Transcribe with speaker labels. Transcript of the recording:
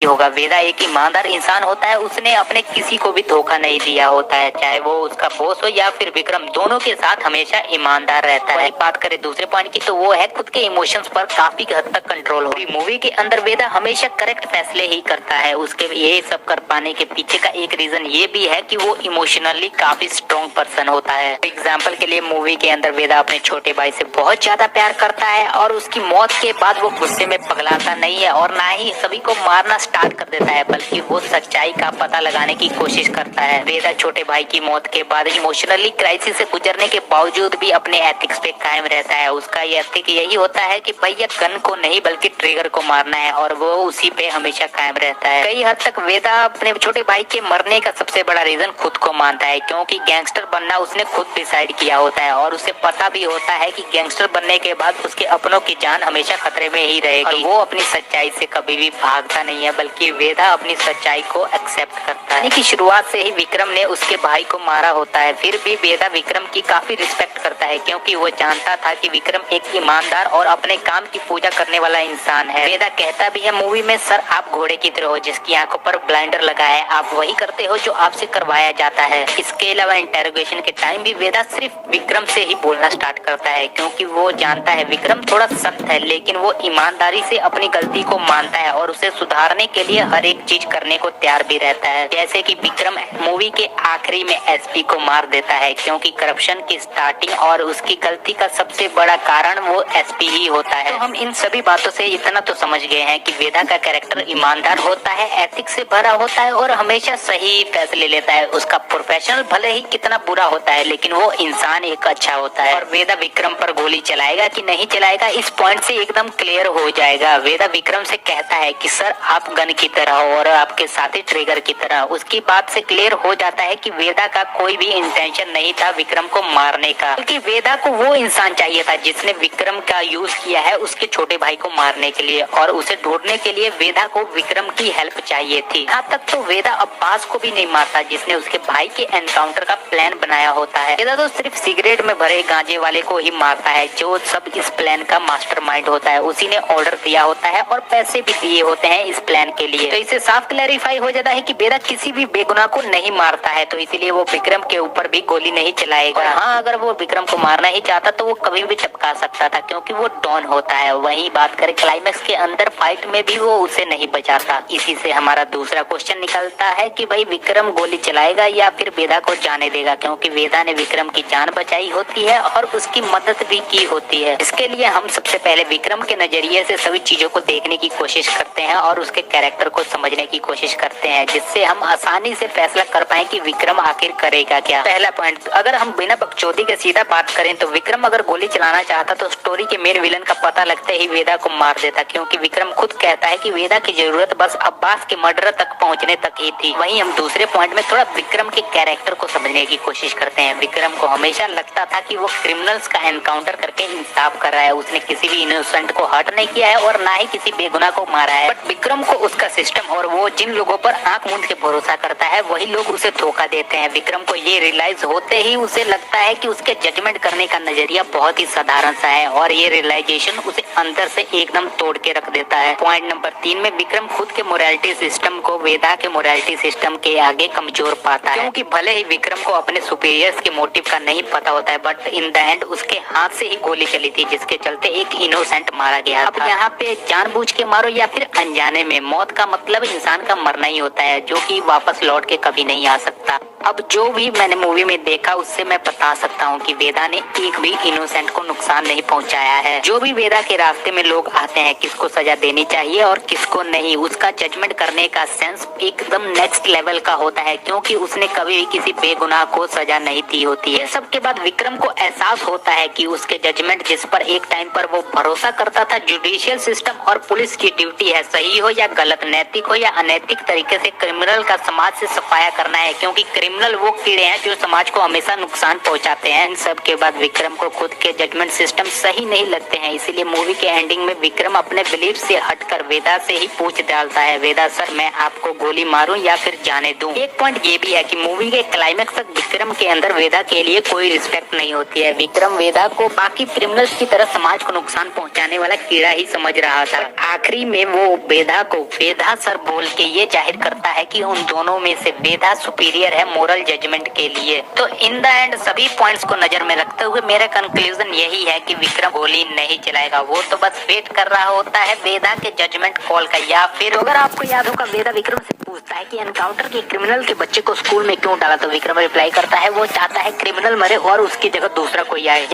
Speaker 1: होगा। वेदा एक ईमानदार इंसान होता है, उसने अपने किसी को भी धोखा नहीं दिया होता है, चाहे वो उसका बॉस हो या फिर विक्रम, दोनों के साथ हमेशा ईमानदार रहता है। बात करें दूसरे पॉइंट की तो वो है खुद के इमोशंस पर काफी हद तक कंट्रोल हो। मूवी के अंदर वेदा हमेशा करेक्ट फैसले ही करता है। उसके ये सब कर पाने के पीछे का एक रीजन ये भी है कि वो इमोशनली काफी स्ट्रॉन्ग पर्सन होता है। एग्जाम्पल के लिए मूवी के अंदर वेदा अपने छोटे भाई से बहुत ज्यादा प्यार करता है और उसकी मौत के बाद वो गुस्से में पगलाता नहीं है और ना ही सभी को मारना स्टार्ट कर देता है, बल्कि वो सच्चाई का पता लगाने की कोशिश करता है। वेदा छोटे भाई की मौत के बाद इमोशनली क्राइसिस से गुजरने के बावजूद भी अपने एथिक्स पे कायम रहता है। उसका ये एथिक यही होता है कि भैया गन को नहीं बल्कि ट्रिगर को मारना है और वो उसी पे हमेशा कायम रहता है। कई हद तक वेदा अपने छोटे भाई के मरने का सबसे बड़ा रीजन खुद को मानता है, क्योंकि गैंगस्टर बनना उसने खुद डिसाइड किया होता है और उसे पता भी होता है कि गैंगस्टर बनने के बाद उसके अपनों की जान हमेशा खतरे में ही रहेगी। और वो अपनी सच्चाई से कभी भी भागता नहीं है, बल्कि वेदा अपनी सच्चाई को एक्सेप्ट करता है। शुरुआत से ही विक्रम ने उसके भाई को मारा होता है, फिर भी वेदा विक्रम की काफी रिस्पेक्ट करता है, क्योंकि वो जानता था कि विक्रम एक ईमानदार और अपने काम की पूजा करने वाला इंसान है। वेदा कहता भी है मूवी में, सर आप घोड़े की तरह हो जिसकी आंखों पर ब्लाइंडर लगा है, आप वही करते हो जो आपसे करवाया जाता है। इसके अलावा इंटेरोगेशन के टाइम भी वेदा सिर्फ विक्रम से ही बोलना स्टार्ट करता है, क्योंकि वो जानता है विक्रम थोड़ा सख्त है, लेकिन वो ईमानदारी से अपनी गलती को मानता है और उसे सुधारने के लिए हर एक चीज करने को तैयार भी रहता है। जैसे कि विक्रम मूवी के आखिरी में एसपी को मार देता है, क्योंकि करप्शन की स्टार्टिंग और उसकी गलती का सबसे बड़ा कारण वो एसपी ही होता है। तो हम इन सभी बातों से इतना तो समझ गए हैं कि वेदा का कैरेक्टर ईमानदार होता है, एथिक्स से भरा होता है और हमेशा सही फैसले लेता है। उसका प्रोफेशनल भले ही कितना बुरा होता है, लेकिन वो इंसान एक अच्छा होता है। और वेदा विक्रम पर गोली चलाएगा कि नहीं चलाएगा, इस पॉइंट से एकदम क्लियर हो जाएगा। वेदा विक्रम से कहता है कि सर आप गन की तरह हो और आपके साथी ट्रिगर की तरह। उसकी बात से क्लियर हो जाता है कि वेदा का कोई भी इंटेंशन नहीं था विक्रम को मारने का, क्योंकि वेदा को वो इंसान चाहिए था जिसने विक्रम का यूज किया है उसके छोटे भाई को मारने के लिए, और उसे ढूंढने के लिए वेदा को विक्रम की हेल्प चाहिए थी। यहाँ तक तो वेदा अब्बास को भी नहीं मारता जिसने उसके भाई के एनकाउंटर का प्लान बनाया होता है। वेदा तो सिर्फ सिगरेट में भरे गांजे वाले को ही मारता है, जो सब इस प्लान का मास्टरमाइंड होता है। उसी ने ऑर्डर दिया होता है और पैसे भी दिए होते हैं इस प्लान के लिए। तो इसे साफ क्लैरिफाई हो जाता है कि वेदा किसी भी बेगुनाह को नहीं मारता है, तो इसीलिए वो विक्रम के ऊपर भी गोली नहीं चलाएगा। हाँ, अगर वो विक्रम को मारना ही चाहता तो वो कभी भी टपका सकता था, क्योंकि वो डॉन होता है। वहीं बात करें क्लाइमेक्स के अंदर फाइट में भी वो उसे नहीं बचाता। इसी से हमारा दूसरा क्वेश्चन निकलता है कि भाई विक्रम गोली चलाएगा या फिर वेदा को जाने देगा, क्योंकि वेदा ने विक्रम की जान बचाई होती है और उसकी मदद भी की होती है। इसके लिए हम सबसे पहले विक्रम के नजरिए से सभी चीजों को देखने की कोशिश करते हैं और उसके कैरेक्टर को समझने की कोशिश करते हैं, जिससे हम आसानी से फैसला कर पाए कि विक्रम आखिर करेगा क्या। पहला पॉइंट, अगर हम बिना बकचोदी के सीधा बात करें तो विक्रम अगर गोली चलाना चाहता तो स्टोरी के मेन विलन का पता लगते ही वेदा को मार देता, क्योंकि विक्रम खुद कहता है कि वेदा की जरूरत बस अब्बास के मर्डर तक पहुंचने तक ही थी। वहीं हम दूसरे पॉइंट में थोड़ा विक्रम के कैरेक्टर को समझने की कोशिश करते हैं। विक्रम को हमेशा लगता था कि वो क्रिमिनल्स का एनकाउंटर करके इंसाफ कर रहा है, उसने किसी भी इनोसेंट को हर्ट नहीं किया है और ना ही किसी बेगुनाह को मारा है। बट विक्रम को उसका सिस्टम और वो जिन लोगों पर आंख मूंद के भरोसा करता है वही लोग उसे धोखा देते हैं। विक्रम को ये रियलाइज होते ही उसे लगता है कि उसके जजमेंट करने का नजरिया बहुत ही साधारण सा है और ये रियलाइजेशन उसे अंदर से एकदम तोड़ के रख देता है। पॉइंट नंबर 3 में विक्रम खुद के मोरालिटी सिस्टम को वेदा के मोरालिटी सिस्टम के आगे कमजोर पाता है, क्योंकि भले ही विक्रम को अपने सुपीरियर्स के मोटिव का नहीं पता होता है, बट इन द एंड उसके हाथ से ही गोली चली थी जिसके चलते एक इनोसेंट मारा गया। अब यहाँ पे जानबूझ के मारो या फिर अनजाने में, मौत का मतलब इंसान का मरना ही होता है, जो कि वापस लौट के कभी नहीं आ सकता। अब जो भी मैंने मूवी में देखा उससे मैं बता सकता हूँ कि वेदा ने एक भी इनोसेंट को नुकसान नहीं पहुँचाया है। जो भी वेदा के रास्ते में लोग आते हैं, किसको सजा देनी चाहिए और किसको नहीं, उसका जजमेंट करने का सेंस एकदम नेक्स्ट लेवल का होता है, क्योंकि उसने कभी भी किसी बेगुनाह को सजा नहीं दी होती है। सबके बाद विक्रम को एहसास होता है कि उसके जजमेंट जिस पर एक टाइम पर वो भरोसा करता था, जुडिशियल सिस्टम और पुलिस की ड्यूटी है, सही हो या गलत, नैतिक हो या अनैतिक तरीके से क्रिमिनल का समाज से सफाया करना है, क्योंकि क्रिमिनल वो कीड़े हैं जो समाज को हमेशा नुकसान पहुंचाते हैं। इन सब के बाद विक्रम को खुद के जजमेंट सिस्टम सही नहीं लगते हैं, इसीलिए मूवी के एंडिंग में विक्रम अपने बिलीफ से हटकर वेदा से ही पूछ डालता है, वेदा सर मैं आपको गोली मारूं या फिर जाने दूं। एक पॉइंट ये भी है कि मूवी के क्लाइमेक्स तक विक्रम के अंदर वेदा के लिए कोई रिस्पेक्ट नहीं होती है। विक्रम वेदा को बाकी क्रिमिनल्स की तरह समाज को नुकसान पहुंचाने वाला कीड़ा ही समझ रहा था। आखिरी में वो वेदा को वेदा सर बोल के ये जाहिर करता है कि उन दोनों में से वेदा सुपीरियर है मोरल जजमेंट के लिए। तो इन द एंड सभी पॉइंट्स को नजर में रखते हुए मेरा कंक्लूजन यही है कि विक्रम गोली नहीं चलाएगा, वो तो बस वेट कर रहा होता है वेदा के जजमेंट कॉल का। या फिर अगर आपको याद होगा वेदा विक्रम से पूछता है कि एनकाउंटर के क्रिमिनल के बच्चे को स्कूल में क्यों डाला, तो विक्रम रिप्लाई करता है वो चाहता है क्रिमिनल मरे और उसकी जगह दूसरा कोई आए।